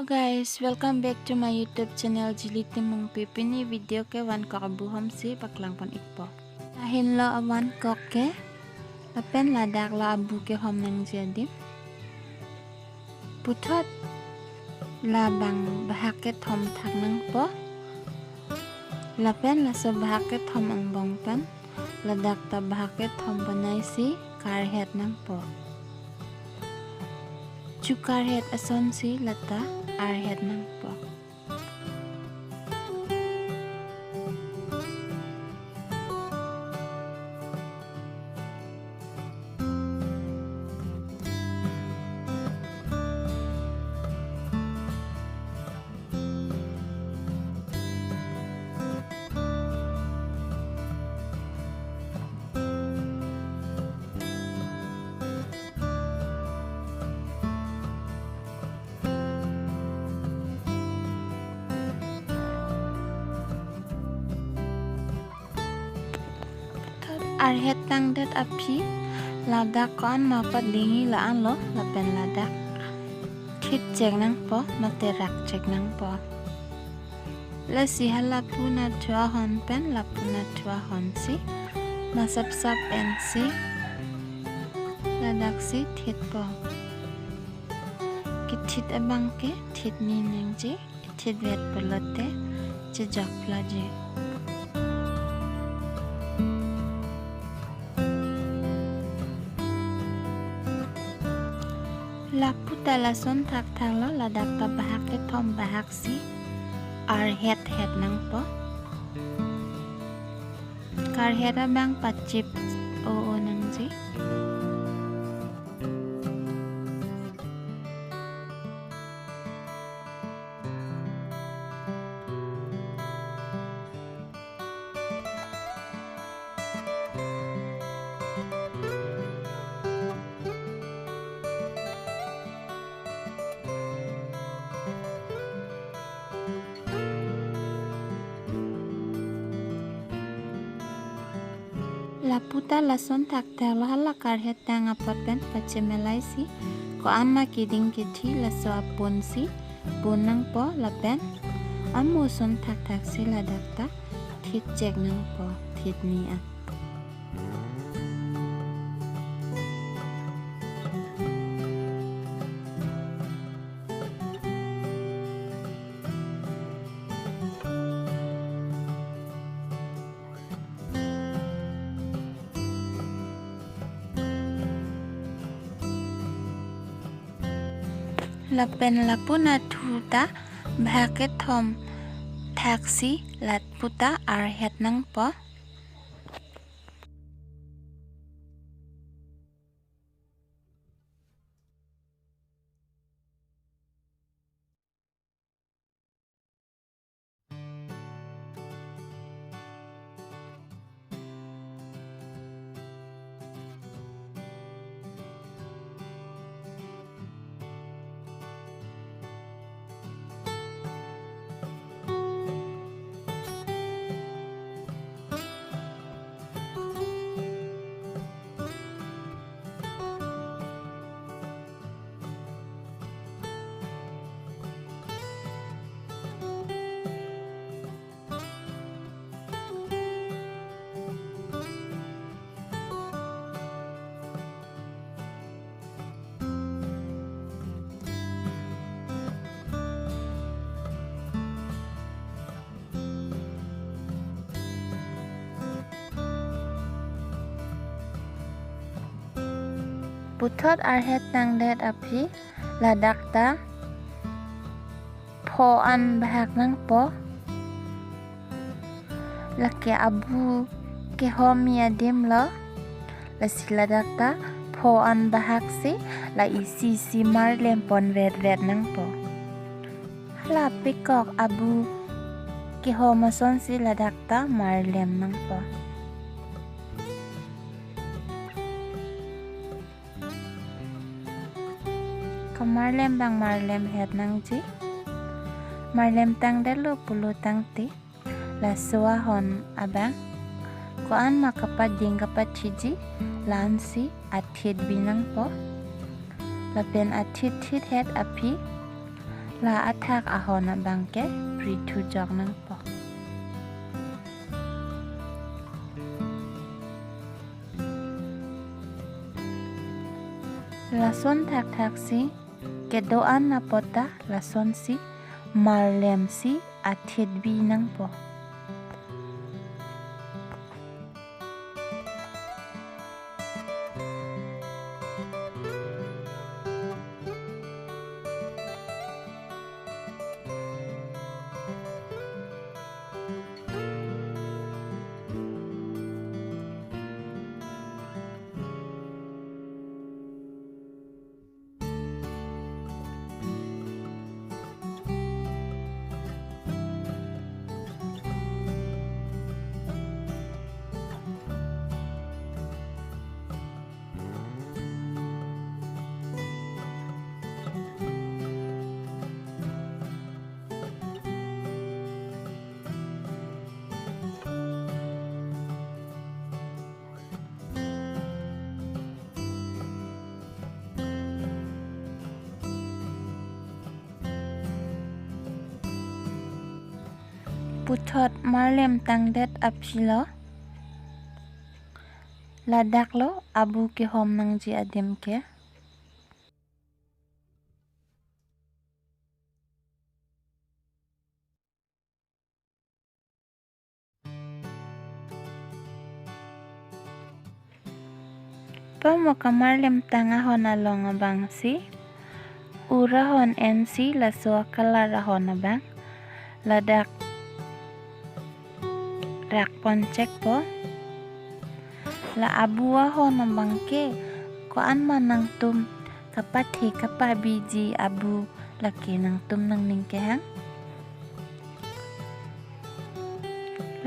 Hello guys, welcome back to my YouTube channel Jely Timungpi. Pini video ke Vam-kok Abu Kehom si paklang pon ikpo. Ahin lo Vam-kok ke apen ladak lo Abu Kehom nang jadi. Putot labang bahaket thom thak nang po. Lapen la so bahaket thom ang bongpan. Ladak ta bahaket thom banai si karhet nang po. Chukar het ason si lata ar het nang po. Ar het tang det api ladak kon mapat lingi laan lo lapen ladak thit chek nang po mate rak chek nang po la si hala puna thua hon pen la puna thua hon si masap sap en si ladak si thit po ki thit abang ke thit ni nang ji thit vet polote je jak plaje Laputa lason thak thak lo ladak ta bahak ke thom bahak si ar het nang po kar het abang pachip o nang ji Laputa lason thak thak lo hala kar het tang apot pen pachemelai si ko amma kiding kithi laso apon si bonang po lapen ammo son thak thak si ladak ta thit chek nang po thit ni a Lapen lapuna thuta bhaket thom thaksi lat puta ar het nang po Putot ar het tang det api ladak ta pho an bahak nang po lake Abu Kehom ya dim lo la si ladak ta pho an bahak si la isi si mar lem pon vet nang po hala pikok Abu Kehom son si ladak ta mar lem nang po Marlem bang marlem het nang ji marlem tang dalo pulu tang ti la suwa hon abang ko an makapat ding kapat chiji lan si athit binang po lapen athit het api La attack ahona bangke pritu jog nang po. Lason tak si kedoan na pota lason si marlem si atit bi nang po. Putot marlem tangdet apsilo. Ladak lo Abu Kehom nang ji adim ke. Pamuka marlem tangahon along abang si. Urahon NC laso kalarahon abang. Ladak rak poncek po. La abuahon abang ke. Koan manang tum kapati kapabiji abu laki nang tum nang ningkehang.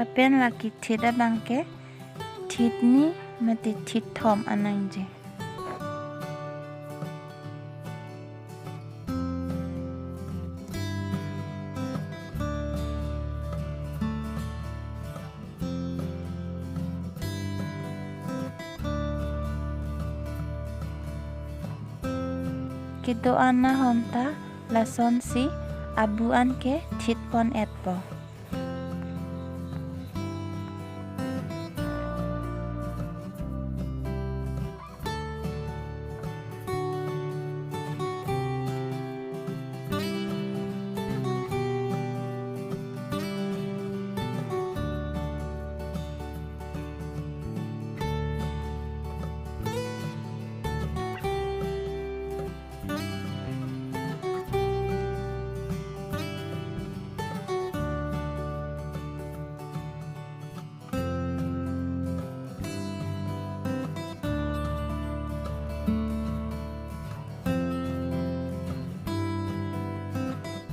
Lapen laki tida bangke. Tid ni mati tid thom anang je. Kidoan na honta lason si abuan ke tid pon et po.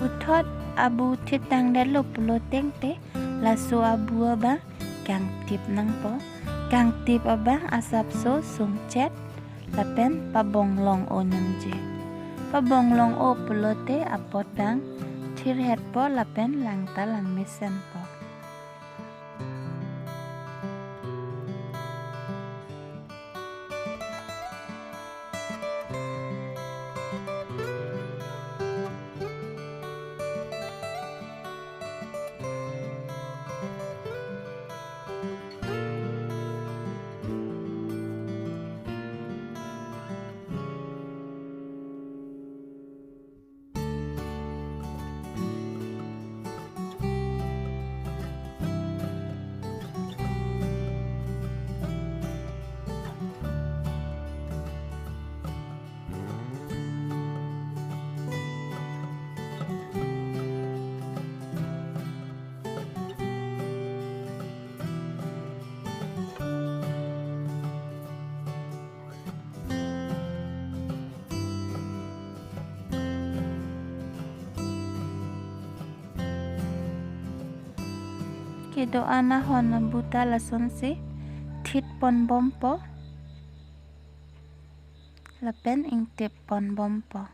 Putot abu titang dalo pulo tengte laso abu abang kang tip nang po. Kang tip abang asap so sungcet lapen pabonglong o nang je. Pabonglong o pulo te apot bang tirhet po lapen lang talang misen po. Kidoan na hon na buta lason si tit pon bompo lapen ing tip pon bompo.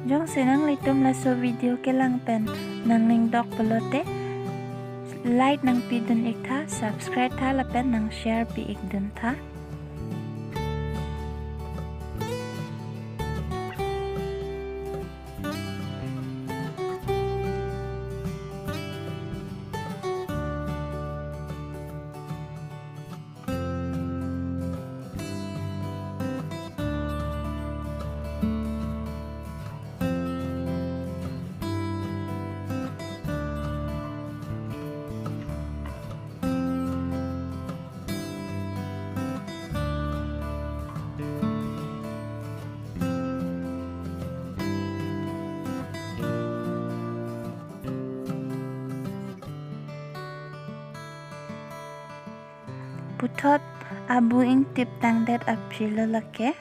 Jong sinang litum la so video ke lang pen nang ning dok pelote like nang pi dun ik tha, subscribe tha la pen nang share pi ik dun tha. Putot abu ing tip tang det apilo lake.